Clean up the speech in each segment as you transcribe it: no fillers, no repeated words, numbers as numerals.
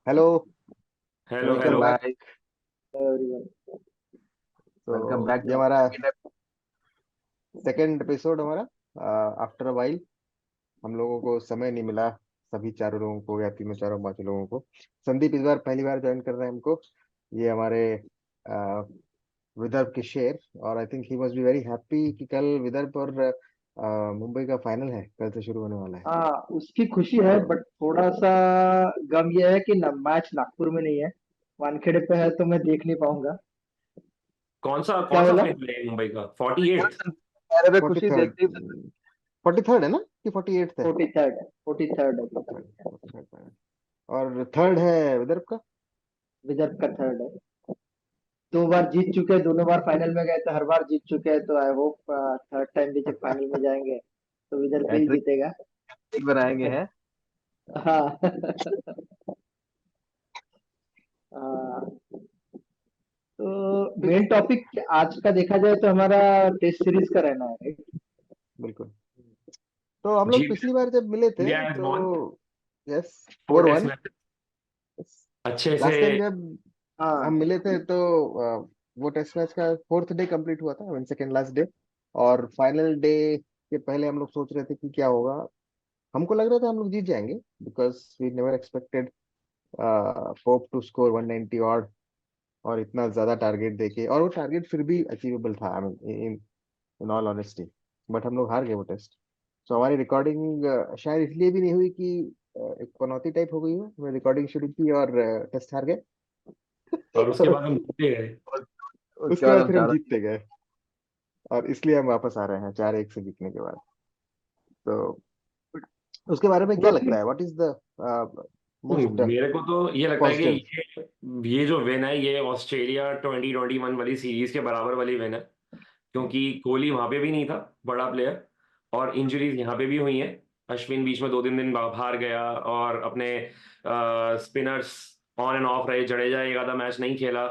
Hello. Hello welcome hello. Back. everyone. तो welcome back ये हमारा सेकंड एपिसोड हमारा आफ्टर अ वाइल। हम लोगों को समय नहीं मिला, सभी चारों लोगों को या तीनों चारों पांचों लोगों को। संदीप इस बार पहली बार ज्वाइन कर रहे हैं हमको। ये हमारे अ, विदर्भ के शेर, और I think he must be very happy कि कल विदर्भ और मुंबई का फाइनल है, कल से शुरू होने वाला है। हाँ, उसकी खुशी है, तो बट थोड़ा सा गम यह है कि मैच नागपुर में नहीं है, वानखेड़े पे है, तो मैं देख नहीं पाऊंगा। कौन सा क्या कौन सा बोला? फाइनल है मुंबई का? 48? मेरे पे फोर्टी खुशी थर्ड। देखते ही 43rd है ना कि 48th है? 43rd है, 43rd है। 43rd और थर्ड है विदर्भ का। विदर्भ का थर्ड है। 2 बार जीत चुके हैं, दोनों बार फाइनल में गए, तो हर बार जीत चुके हैं, तो आई होप थर्ड टाइम भी जब फाइनल में जाएंगे तो विदर्भ ही हैट्रिक जीतेगा। बनाएंगे हैं। हाँ। हाँ, तो मेन टॉपिक आज का देखा जाए तो हमारा टेस्ट सीरीज का रहना है, right? बिल्कुल। तो हम जी। लोग पिछली बार जब मिले थे इंडिया हैज तो वॉन यस, 4 टेस्ट 4-1। मैच अच्छे से। लास्ट टाइम जब हम हाँ। मिले थे तो वो टेस्ट मैच का फोर्थ डे कंप्लीट हुआ था, सेकेंड लास्ट डे। और फाइनल डे के पहले हम लोग सोच रहे थे कि क्या होगा। हमको लग रहा था हम लोग जीत जाएंगे, because we never expected Pope to score 190 और इतना ज्यादा टारगेट देके, और वो टारगेट फिर भी अचीवेबल था, I mean in all honesty. But हम लोग हार गए वो टेस्ट। तो हमारी रिकॉर्डिंग शायद इसलिए भी नहीं हुई कि एक पनौती टाइप हो गई है, हमने रिकॉर्डिंग शुरू की और टेस्ट हार गए। और उसके तो बाद हम जीते गए। उसके बाद फिर हम जीतते गए, और इसलिए हम वापस आ रहे हैं 4-1 से जीतने के बाद। तो उसके बारे में क्या लगता मोस्टली। है, व्हाट इज द मोस्ट मेरे को तो ये लगता है कि पॉजिटिव? ये जो विन है ये ऑस्ट्रेलिया 2021 वाली सीरीज के बराबर वाली विन है। क्योंकि कोहली वहां पे भी नहीं था, बड़ा प्लेयर, और इंजरीज यहाँ पे भी हुई हैं। अश्विन बीच में 2-3 दिन बाहर गया, और अपने स्पिनर्स ऑन एंड ऑफ रहे। जडेजा एक आधा मैच नहीं खेला,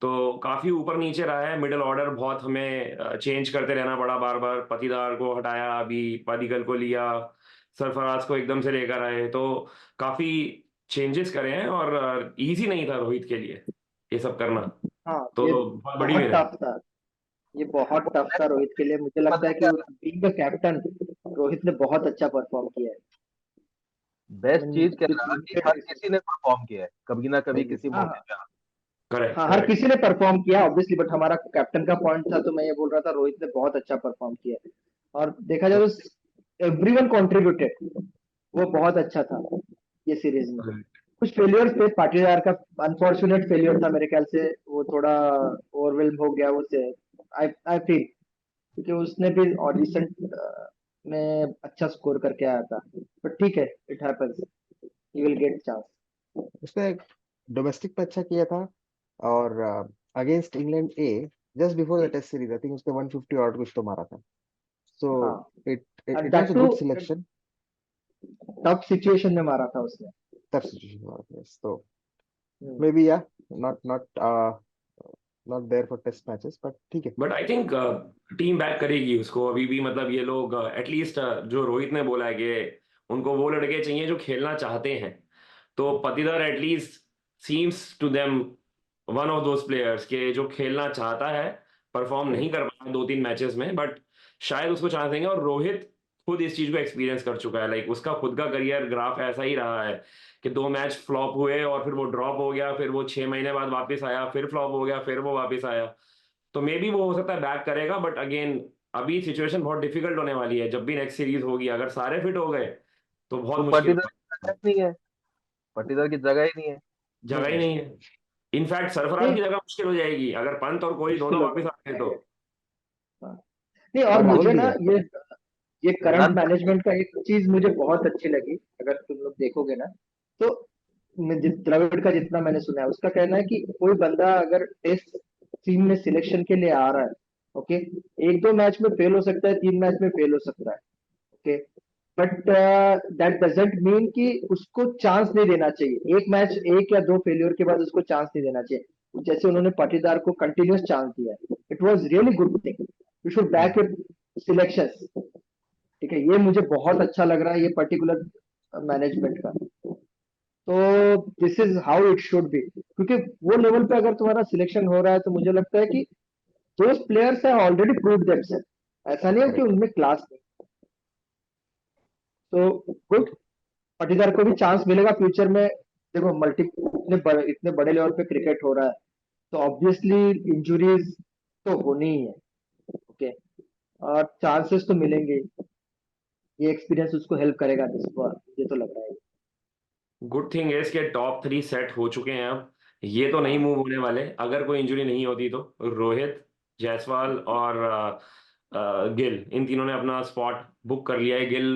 तो काफी ऊपर नीचे रहा है। मिडिल ऑर्डर बहुत हमें चेंज करते रहना पड़ा, बार बार पतीदार को हटाया, अभी पादिकल को लिया, सरफराज को एकदम से लेकर आए, तो काफी चेंजेस करे हैं। और इजी नहीं था रोहित के लिए ये सब करना, हाँ, तो ये बहुत बड़ी बहुत विन है। टफ था। ये बहुत टफ था रोहित के लिए। मुझे लगता है पता कि क्या, बीइंग द कैप्टन रोहित ने बहुत अच्छा परफॉर्म किया है। बेस्ट मीन चीज क्या विथ रहा कि हर लिमिटेड। किसी ने परफॉर्म किया है कभी ना कभी एग्जैक्टली, किसी हाँ मौके हाँ। पे। करेक्ट हाँ, हर करेक्ट। किसी ने परफॉर्म किया ऑब्वियसली, बट हमारा कैप्टन का पॉइंट था, तो मैं ये बोल रहा था रोहित ने बहुत अच्छा परफॉर्म किया है। और देखा जाए तो एवरीवन कंट्रीब्यूटेड, वो बहुत अच्छा था ये सीरीज में। कुछ फेलियर्स थे, पाटीदार का अनफॉर्चुनेट फेलियर था मेरे ख्याल से, वो थोड़ा ओवरवेल्म हो गया उससे। आई आई फील, क्योंकि उसने भी और रिसेंट में अच्छा स्कोर करके आया था। बट ठीक है, it happens, he will get chance. उसने डोमेस्टिक पे अच्छा किया था, और against England A just before the test series I think उसने 150 और कुछ तो मारा था। सो हाँ, it it was that a too good selection. Tough situation में मारा था उसने। टफ सिचुएशन मारा था, yes. तो हम्म। मे बी या not not not there for test matches, but ठीक है। But I think team back करेगी उसको अभी भी। मतलब ये लोग एटलीस्ट जो रोहित ने बोला है कि उनको वो लड़के चाहिए जो खेलना चाहते हैं, तो Patidar at least seems to them one of those players के जो खेलना चाहता है। परफॉर्म नहीं कर पाया 2-3 मैचेस में, बट शायद उसको चांस देंगे। और रोहित खुद इस चीज को एक्सपीरियंस कर चुका है। लाइक उसका खुद का करियर ग्राफ ऐसा ही रहा है कि 2 मैच फ्लॉप हुए और फिर वो ड्रॉप हो गया, फिर वो 6 महीने बाद वापस आया, फिर फ्लॉप हो गया, फिर वो वापस आया। तो मे बी वो हो सकता है बैक करेगा, बट अगेन अभी सिचुएशन बहुत डिफिकल्ट होने वाली है। जब भी नेक्स्ट सीरीज होगी, अगर सारे फिट हो गए तो बहुत तो मुश्किल पाटीदार की होगा। जगह नहीं है, पाटीदार की जगह ही नहीं है। जगह ही नहीं है। इनफैक्ट सरफराज नहीं, की जगह मुश्किल हो जाएगी अगर पंत और कोहली दोनों मुश्किल हो वापस आ गए तो। जाएगा। हाँ। नहीं, और और राहुल मुझे भी ना है। ये करंट रन मैनेजमेंट का एक चीज मुझे बहुत अच्छी लगी। अगर तुम लोग देखोगे ना, तो द्रविड़ का जितना मैंने सुना है, उसका कहना है कि कोई बंदा अगर टेस्ट टीम में सिलेक्शन के लिए आ रहा है, ओके, 1-2 मैच में फेल हो सकता है, 3 मैच में फेल हो सकता है, okay, but that doesn't mean कि उसको चांस नहीं देना चाहिए। एक मैच, 1 या 2 फेलियर के बाद उसको चांस नहीं देना चाहिए, जैसे उन्होंने पाटीदार को कंटिन्यूस चांस दिया है। It was really good thing. You should back your selections. ठीक है, ये मुझे बहुत अच्छा लग रहा है, ये पर्टिकुलर मैनेजमेंट का। तो this is how it should be, क्योंकि वो लेवल पे अगर तुम्हारा सिलेक्शन हो रहा है तो मुझे लगता है कि those players have already proved themself, ऐसा नहीं है कि करेक्ट। उनमें क्लास नहीं। तो गुड, पाटीदार को भी चांस मिलेगा फ्यूचर में। देखो इतने बड़े लेवल पे क्रिकेट हो रहा है, तो ऑब्वियसली इंजुरीज तो होनी ही है। ओके, और चांसेस तो मिलेंगे ही। ये एक्सपीरियंस उसको हेल्प करेगा दिस बार, ये तो लग रहा है। गुड थिंग है इसके टॉप 3 सेट हो चुके हैं अब, ये तो नहीं हाँ मूव होने वाले अगर कोई इंजरी नहीं होती तो। रोहित, जायसवाल और गिल, इन तीनों ने अपना स्पॉट बुक कर लिया है। गिल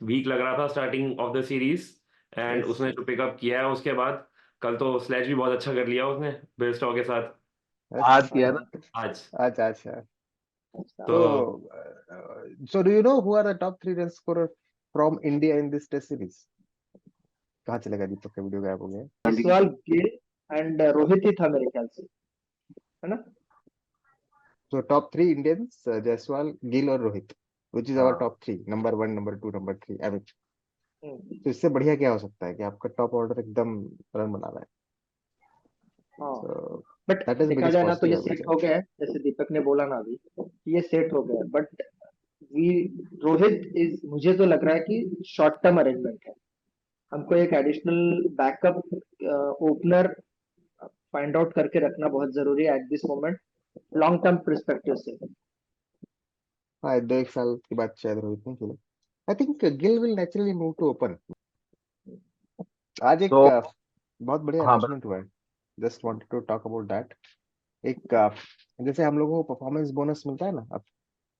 वीक लग रहा था starting of the series, and yes. उसने जो पिकअप किया है उसके बाद, कल तो स्लैच भी बहुत अच्छा कर लिया उसने बेस्टॉ के साथ आज किया ना। आज। अच्छा अच्छा। अच्छा। तो So, so do you know who are the top three run scorer from India in this test series? कहाँ चलेगा दीपक का वीडियो गायब हो गया? जायसवाल, गिल एंड रोहित ही था मेरे ख्याल से, है ना। So top three Indians, Jaiswal, Gill और रोहित, which is our हाँ। top three, number one, number two, number three. I mean, हम्म, तो इससे बढ़िया क्या हो सकता है कि आपका टॉप ऑर्डर एकदम रन बना रहा है। हाँ। So बट that is देखा very जाए ना तो positive, ये I would सेट say. हो गया है, जैसे दीपक ने बोला ना अभी, ये सेट हो गया है। बट वी रोहित इज, मुझे तो लग रहा है कि शॉर्ट टर्म अरेंजमेंट है। हमको एक additional backup opener find out करके रखना बहुत जरूरी है at this moment, long term perspective से। हाँ, 2 एक साल के बाद शायद रोहित नहीं खेले। I think Gill will naturally move to open. आज एक तो बहुत बढ़िया हाँ अनाउंसमेंट हुआ है। Just wanted to talk about that. एक जैसे हम लोगों को परफॉर्मेंस बोनस मिलता है ना, अब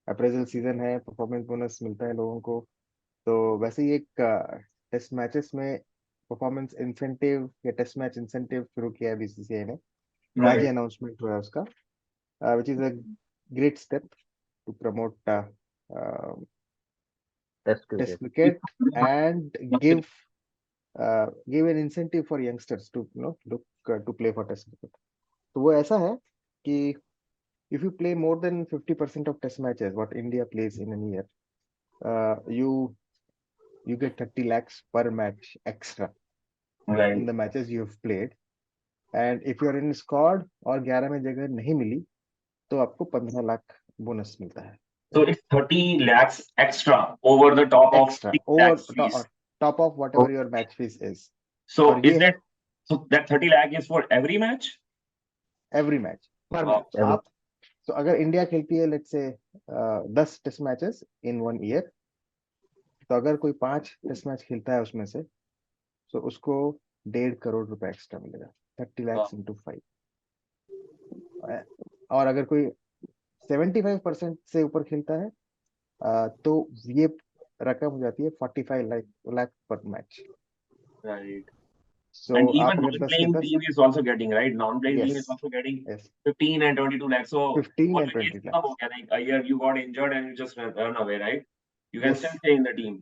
अप्रेजल सीजन है, परफॉर्मेंस बोनस मिलता है लोगों को, तो वैसे ही एक टेस्ट मैचेस में परफॉर्मेंस इंसेंटिव या टेस्ट मैच इंसेंटिव शुरू किया है बीसीसीआई ने। आज ही राइट अनाउंसमेंट हुआ है उसका, which is a great step to promote test test cricket cricket and give give an incentive for youngsters to look to play for test cricket. तो वो ऐसा है कि if you play more than 50% of test matches what India plays in a year, you get 30 lakhs per match extra in right the matches you have played. And if you are in squad और 11 में जगह नहीं मिली तो आपको 15 lakh bonus मिलता है so it's 30 lakhs extra over the top of extra 6 over lakhs fees. Top of what ever your match fees is. So और is ये है that, so that 30 lakh is for every match? Every match. पर Wow. Match. आप तो अगर India खेलती है let's say 10 test matches in 1 year, तो अगर कोई 5 टेस्ट मैच खेलता है उसमें से, तो उसको 1.5 करोड़ रुपए एक्स्ट्रा मिलेगा, 30 lakhs इंटू 5। और अगर कोई 75% से ऊपर खेलता है, तो ये रकम हो जाती है 45 लाख पर मैच। Right. सो And आप even अगर 10 के non-playing 10, team is also getting, right? Non-playing team yes is also getting yes 15 and 22 lakhs. So 15 and already 20 it's come lakhs, हो गया, like a year you got injured and you just run away, right? You can yes, still stay in the team.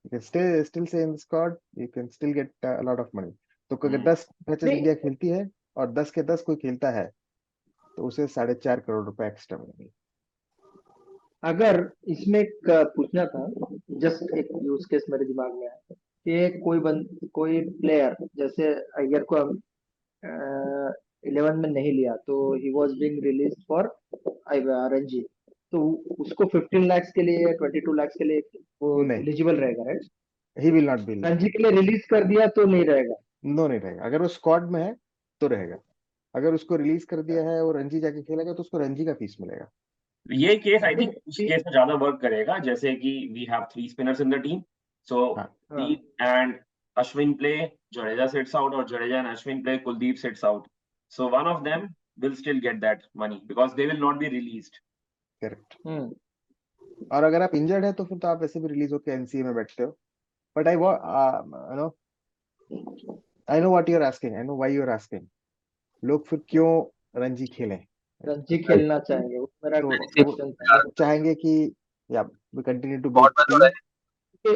you can still stay in the squad, you can still get a lot of money. तो अगर Hmm. 10 matches नहीं, India खेलती है और 10 के 10 कोई खेलता है, तो उसे 4.5 करोड़ रुपए एक्स्ट्रा मिलेंगे। अगर इसमें एक पूछना था, जस्ट एक यूज केस मेरे दिमाग में आया कि कोई प्लेयर जैसे अय्यर को हम 11 में नहीं लिया, तो he was being release for Ranji, तो उसको 15 lakhs के लिए या 22 lakhs के लिए वो नहीं, एलिजिबल रहेगा, right. He will not be Ranji eligible. के लिए रिलीज कर दिया तो नहीं रहेगा। नो, नहीं रहेगा। अगर वो स्क्वाड में है तो रहेगा, अगर उसको रिलीज कर दिया है और रणजी जाके खेलेगा तो उसको रणजी का फीस मिलेगा। ये केस आई थिंक उस नहीं, केस में ज्यादा वर्क करेगा, जैसे कि we have 3 spinners in the team, so हाँ, हाँ, Deep and Ashwin play, Jadeja sits out, or Jadeja and Ashwin play, Kuldeep sits out, so one of them will still get that money because they will not be released. Correct. Hmm, और अगर आप injured है तो फिर तो आप वैसे भी रिलीज होकर एनसीए में बैठते हो। But I know what you are asking, I know why you are asking, लोग फिर क्यों रणजी खेलें। रणजी Right. खेलना चाहेंगे, वो मेरा तो क्वेश्चन था। वो चाहेंगे कि या वी कंटिन्यू टू बहुत बिल्ड बड़ा टीम। है। कि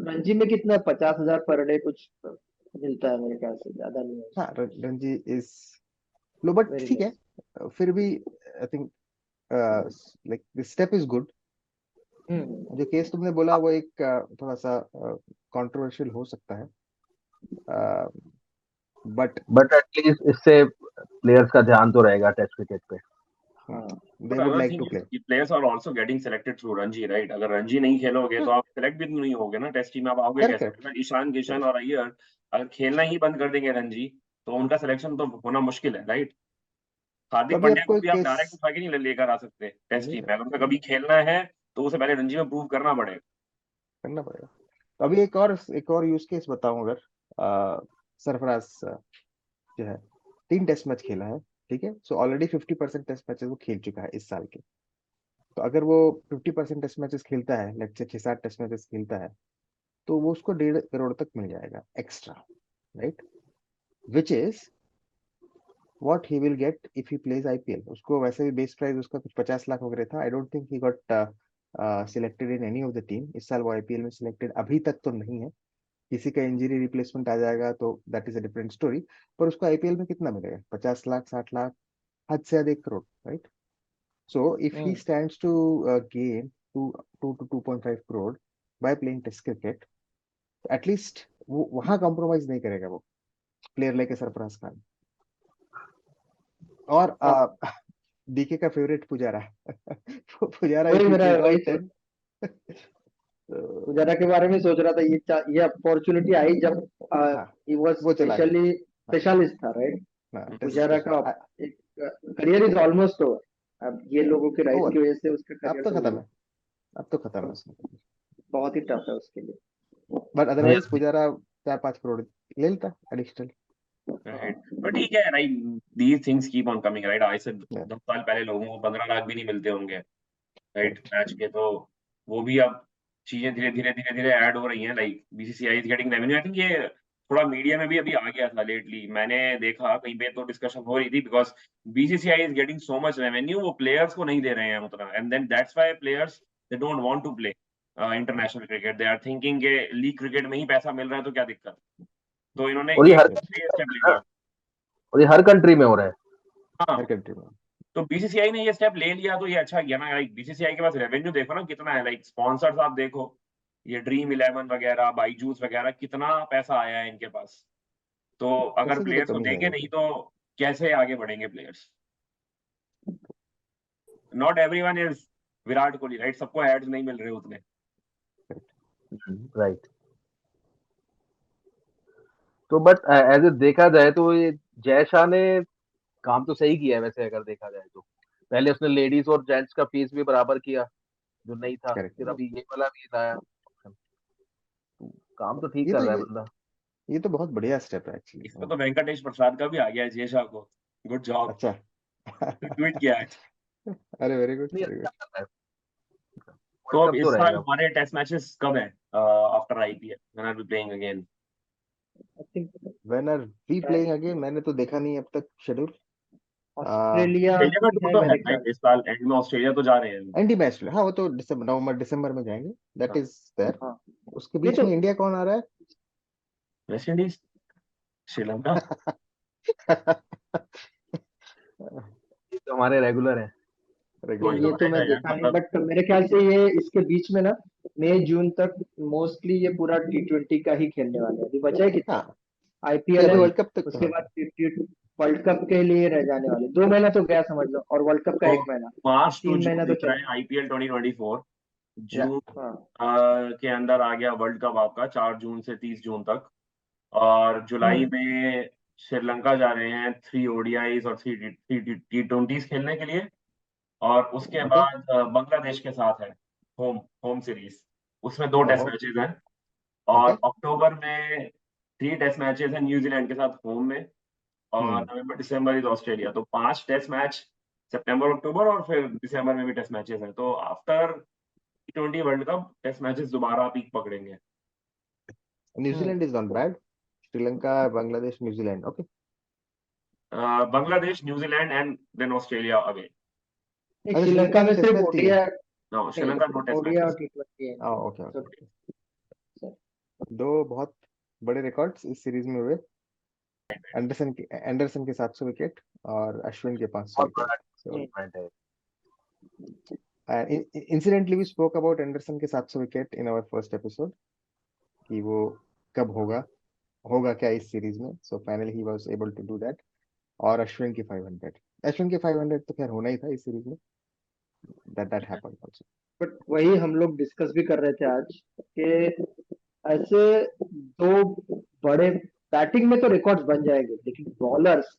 रणजी में कितना 50,000 पर डे कुछ मिलता है मेरे ख्याल से, ज्यादा नहीं है। हाँ, Ranji is low, but very ठीक लेस। है, फिर भी I think like this step is good. जो केस तुमने बोला वो एक थोड़ा सा कंट्रोवर्शियल हो सकता है, बट एटलीस्ट इससे प्लेयर्स का ध्यान तो रहेगा टेस्ट क्रिकेट पे। They But would another like thing to play. is, players are also getting selected through Ranji, right? अगर रणजी नहीं खेलोगे तो आप सेलेक्ट भी नहीं होगे ना टेस्ट टीम में, आप आओगे करेक्ट कैसे? अगर ईशान किशन और अय्यर अगर खेलना ही बंद कर देंगे रणजी, तो उनका सिलेक्शन तो होना मुश्किल है, राइट? हार्दिक अभी पांड्या आपको को एक भी आप केस डायरेक्ट उठा के नहीं लेकर आ सकते टेस्ट टीम में, अगर उसे कभी खेलना है तो उसे पहले रणजी में प्रूव करना पड़ेगा। करना पड़ेगा। तो अभी एक और यूज केस बताऊं, अगर सरफराज जो है 3 टेस्ट मैच खेला है, ठीक है, सो ऑलरेडी 50% टेस्ट मैचेस वो खेल चुका है इस साल के। तो अगर वो 50% टेस्ट मैचेस खेलता है, लेट्स से 6-7 टेस्ट मैचेस खेलता है, तो वो उसको 1.5 करोड़ तक मिल जाएगा extra, right, which is what he will get if he plays IPL. उसको वैसे भी बेस प्राइस उसका कुछ 50 लाख वगैरह था। I don't think he got selected in any of the team इस साल। वो आईपीएल में सिलेक्टेड अभी तक तो नहीं है। किसी का इंजरी रिप्लेसमेंट आ जाएगा तो that is a different story. पर उसको आईपीएल में कितना मिलेगा? 50 लाख, 60 लाख, हद से ज्यादा 1 crore, right? So if he stands to gain 2 to 2.5 crore by playing test cricket, at least वो वहां कॉम्प्रोमाइज नहीं करेगा वो प्लेयर लाइक सरफराज खान। और डीके का फेवरेट पुजारा पुजारा वही इफ ही मेरा प्लेज वही ऑल 10 पुजारा के बारे में सोच रहा था। ये अपॉर्चुनिटी आई जब हाँ ही वाज वो चला गया। स्पेशली स्पेशलिस्ट था, राइट? हाँ, टेस्ट पुजारा का स्पेशल एक करियर इज ऑलमोस्ट ओवर। अब ये लोगों के राइट ओवर। की वजह से उसका अब करियर तो तो खत्म है, अब तो खत्म है उसका। बहुत ही टफ है उसके लिए। बट अदरवाइज पुजारा 4-5 करोड़ ले लेता एडिशनल। Right. But ठीक है, right? These things keep on coming, right? आज से Yeah. 10 साल पहले लोगों को 15 लाख भी नहीं मिलते होंगे, राइट, Correct. मैच के। तो वो भी अब चीजें धीरे धीरे ऐड हो रही हैं, like BCCI is getting revenue. I think ये थोड़ा मीडिया में भी अभी आ गया था लेटली, मैंने देखा कहीं पे तो डिस्कशन हो रही थी, because BCCI is getting so much revenue, वो प्लेयर्स को नहीं दे रहे हैं उतना, and then that's why players they don't want to play international cricket. They are thinking के लीग क्रिकेट में ही पैसा मिल रहा है तो क्या दिक्कत। तो इन्होंने और ये हर स्टेप लिया। और ये हर कंट्री में हो रहा है। हाँ, हर कंट्री में। तो बीसीसीआई ने ये स्टेप ले लिया तो ये अच्छा किया ना। लाइक बीसीसीआई के पास रेवेन्यू देखो ना कितना है, लाइक स्पॉन्सर्स आप देखो, ये ड्रीम 11 वगैरह, बाईजूस वगैरह, कितना पैसा आया है इनके पास। तो अगर पैसे की तो प्लेयर्स को कमी है देंगे नहीं। नहीं तो कैसे आगे बढ़ेंगे players? Not everyone is Virat Kohli, right? सबको एड्स नहीं मिल रहे उतने। राइट। तो बट एज ए देखा जाए तो ये जय शाह ने काम तो सही किया है वैसे, अगर देखा जाए तो। पहले उसने लेडीज और जेंट्स का फीस भी बराबर किया जो नहीं था, Correct. फिर अभी ये वाला भी लाया। काम तो ठीक ये कर तो रहा है बंदा। ये तो बहुत बढ़िया स्टेप है एक्चुअली। इसमें तो वेंकटेश प्रसाद का भी आ गया है जय शाह को, गुड जॉब, अच्छा ट्वीट किया है। अरे वेरी गुड, नहीं, वेरी अच्छा गुड। कर रहा है। तो वर्ल्ड अब कप इस तो साल रहेगा। हमारे टेस्ट मैचेस कब है after IPL? When are we playing again? I think when are we playing again, मैंने तो देखा नहीं अब तक शेड्यूल। ऑस्ट्रेलिया ऑस्ट्रेलिया में की टू है तो है मेरे ख्याल राइट, इस साल एंड में ऑस्ट्रेलिया तो जा रहे हैं। एंटी मैच, हाँ वो तो दिसंबर, नवंबर दिसंबर में जाएंगे, दैट हाँ। Is there. हाँ, उसके नहीं बीच तो में इंडिया कौन आ रहा वेस्ट इंडीज, श्रीलंका। है? ये तो हमारे रेगुलर है। तो रेगुलर ये तो मैं बढ़ेगा यार, देखा नहीं, मतलब बट मेरे ख्याल से ये इसके बीच में ना मई जून तक मोस्टली ये पूरा T20 का ही खेलने वाले हैं। अभी बचा है कितना? हाँ, आईपीएल अभी है, वर्ल्ड कप तक उसके हाँ। बाद वर्ल्ड कप के लिए रह जाने वाले 2 महीना तो गया समझ लो, और वर्ल्ड कप का तो 1 महीना, मार्च टू 3 महीना जून तो दिख रहा चले। है आईपीएल 2024। या जून हाँ, के अंदर आ गया वर्ल्ड कप आपका 4 जून से 30 जून तक। और जुलाई में श्रीलंका जा रहे हैं 3 ओडीआईज और 3 T20s खेलने के लिए। और उसके ओके। बाद बांग्लादेश के साथ है होम होम सीरीज, उसमें 2 टेस्ट ओहो, मैचेस हैं। और ओके। अक्टूबर में 3 टेस्ट मैचेस हैं न्यूजीलैंड के साथ होम में। और नवंबर दिसंबर इज ऑस्ट्रेलिया। तो 5 टेस्ट मैच सितंबर अक्टूबर, और फिर दिसंबर में भी टेस्ट मैचेस हैं। तो after T20 world cup test matches दोबारा पीक पकड़ेंगे। New Zealand is not bad. Sri Lanka, Bangladesh, New Zealand, okay. Bangladesh, New Zealand and then Australia away. अच्छा, श्रीलंका श्रीलंका में की टेस्ट सिर्फ मैच 3 है। ओडीआई नो, श्रीलंका नो नहीं, टेस्ट ओडीआई और मैचेस। T20 है। हाँ, ओके So, ओके। दो बहुत बड़े रिकॉर्ड्स इस सीरीज में हुए। एंडरसन के 700 विकेट और अश्विन के 500 बहुत विकेट। बड़ा So, पॉइंट है। incidentally we spoke about Anderson के 700 wicket in our first episode कि वो कब होगा। होगा क्या इस सीरीज में। So finally he was able to do that. और अश्विन के 500 तो खैर होना ही था इस सीरीज में। That happened also. बट वही हम लोग डिस्कस भी कर रहे थे आज कि ऐसे दो बड़े बैटिंग में तो रिकॉर्ड्स बन जाएंगे, लेकिन बॉलर्स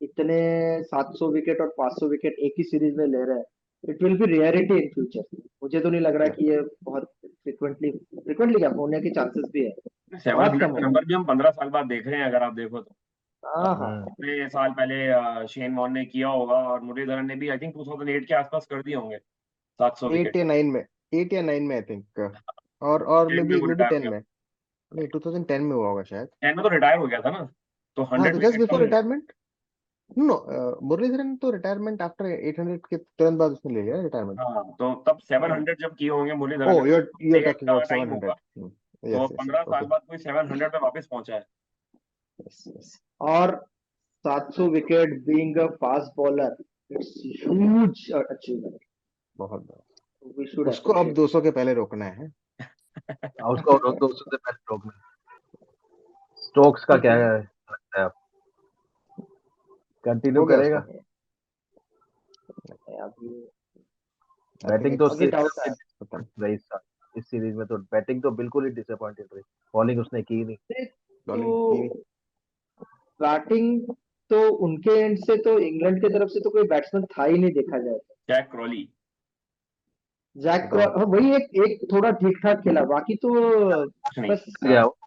इतने 700 विकेट और 500 विकेट एक ही सीरीज में ले रहे हैं, it will be reality in future. मुझे तो नहीं लग रहा कि ये बहुत फ्रिक्वेंटली क्या होने के चांसेस भी है, सेवन बहुत कम हंड्रेड का होगा। नंबर भी हम 15 साल बाद देख रहे हैं, अगर आप देखो तो। हाँ हाँ। कितने साल पहले शेन वॉर्न ने किया होगा, और मुरलीधरन ने भी आई थिंक 2008 के आसपास कर दिए होंगे 700 8 विकेट। या 9 में, 8 या 9 में आई थिंक। और मे 10 में बी वो रिटायर 10 हो गया। में। नहीं, 2010 में हुआ होगा शायद। 10 में तो रिटायर हो गया था ना, तो हाँ, 100 तो जस्ट विकेट बिफोर तो। रिटायरमेंट। नो, मुरलीधरन तो रिटायरमेंट आफ्टर 800 के तुरंत बाद उसने ले लिया रिटायरमेंट। हाँ, तो तब 700 जब किए होंगे मुरलीधरन ने, ओह, तो you're डेट talking का about टाइम होगा। 700। तो यस यस, 15 साल ओके। बाद कोई 700 पे वापस पहुंचा है। Yes yes. और 700 wicket being a fast bowler, it's huge achievement. बहुत बड़ा। वी शुड उसको अब अप्रिशिएट। 200 के पहले रोकना है। उसको 200 से पहले स्ट्रोक में। स्टोक्स का क्या लगता है, कंटिन्यू हो गया करेगा? उसका। अभी बैटिंग तो अभी उसकी डाउट है। पता नहीं। रही इस सीरीज में, तो बैटिंग तो बिल्कुल ही डिसअपॉइंटेड रही। बॉलिंग उसने की नहीं। बॉलिंग की। तो बैटिंग तो उनके एंड से तो इंग्लैंड की तरफ से तो कोई बैट्समैन था ही नहीं देखा जाए तो। Jack Crawley. जैक बताओ। हाँ, वही एक थोड़ा ठीक ठाक खेला, बाकी तो कुछ नहीं। बस गया वो।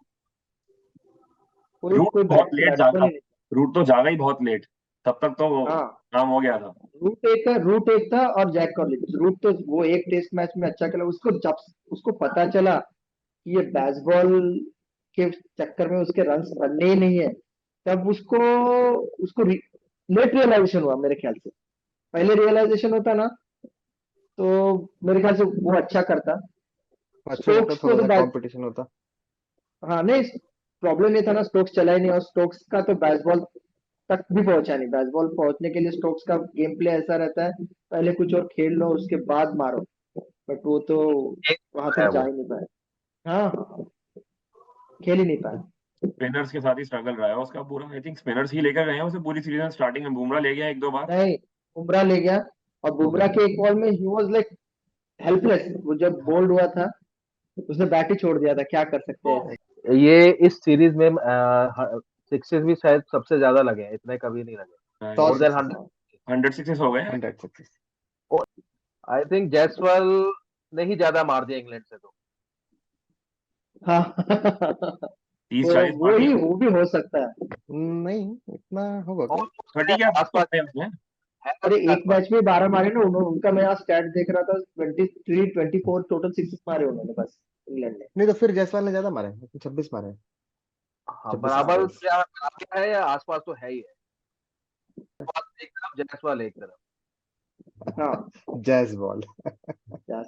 कोई रूट कोई बहुत लेट बैट्समैन जागा। ही नहीं। रूट तो जागा ही बहुत लेट, तब तक तो हाँ, काम हो गया था। रूट एक था और जैक कॉलिंस। रूट तो वो एक टेस्ट मैच में अच्छा खेला, उसको जब उसको पता चला कि ये बेसबॉल के चक्कर में उसके रन्स बनने ही नहीं है, तब उसको उसको लेट रियलाइजेशन हुआ मेरे ख्याल से। पहले रियलाइजेशन होता ना तो मेरे ख्याल से वो अच्छा करता। अच्छा करता, स्टोक्स को थोड़ा तो सा कंपटीशन होता। हाँ नहीं, प्रॉब्लम ये था ना, स्टोक्स चला ही नहीं, और स्टोक्स का तो बेसबॉल तक भी पहुंचा नहीं। बेसबॉल पहुंचने के लिए स्टोक्स का गेम प्ले ऐसा रहता है, पहले कुछ और खेल लो उसके बाद मारो, बट वो तो एक वहां है तक जा वो। ही नहीं पाया। हाँ हाँ, खेल ही नहीं पाया। स्पिनर्स के साथ ही स्ट्रगल रहा है उसका पूरा। आई थिंक स्पिनर्स ही लेकर गए हैं उसे पूरी सीरीज में। स्टार्टिंग में बुमराह ले गया 1-2 बार। नहीं, बुमराह ले गया, और बुमराह के एक बॉल में ही वाज लाइक हेल्पलेस। वो जब बोल्ड हुआ था उसने बैट ही छोड़ दिया था, क्या कर सकते तो हैं। ये इस सीरीज में सिक्सेस भी शायद सबसे ज्यादा लगे हैं, इतने कभी नहीं लगे। 100 मोर देन सिक्सेस। 100। 100 सिक्सेस हो गए हैं। 100 सिक्सेस। आई थिंक जायसवाल ने ही ज्यादा मार दिया इंग्लैंड से तो। हाँ। तीस वो चालीस मार वो ही दिया। वो भी हो सकता है। नहीं, इतना होगा क्या। और 30 के आसपास तो आसपास होते हैं उसमें। है, अरे 30 के एक आसपास। मैच में 12 मारे ना उन्होंने, उनका मैं आज स्टैट देख रहा था, 23-24 टोटल सिक्सेस मारे उन्होंने बस, इंग्लैंड ने। नहीं तो फिर जायसवाल ने ज्यादा मारे, 26 मारे। हाँ, 26 बराबर 27। क्या बराबर है या आसपास तो है ही है। एक तरफ जायसवाल एक तरफ। हाँ, जैस बॉल। yes.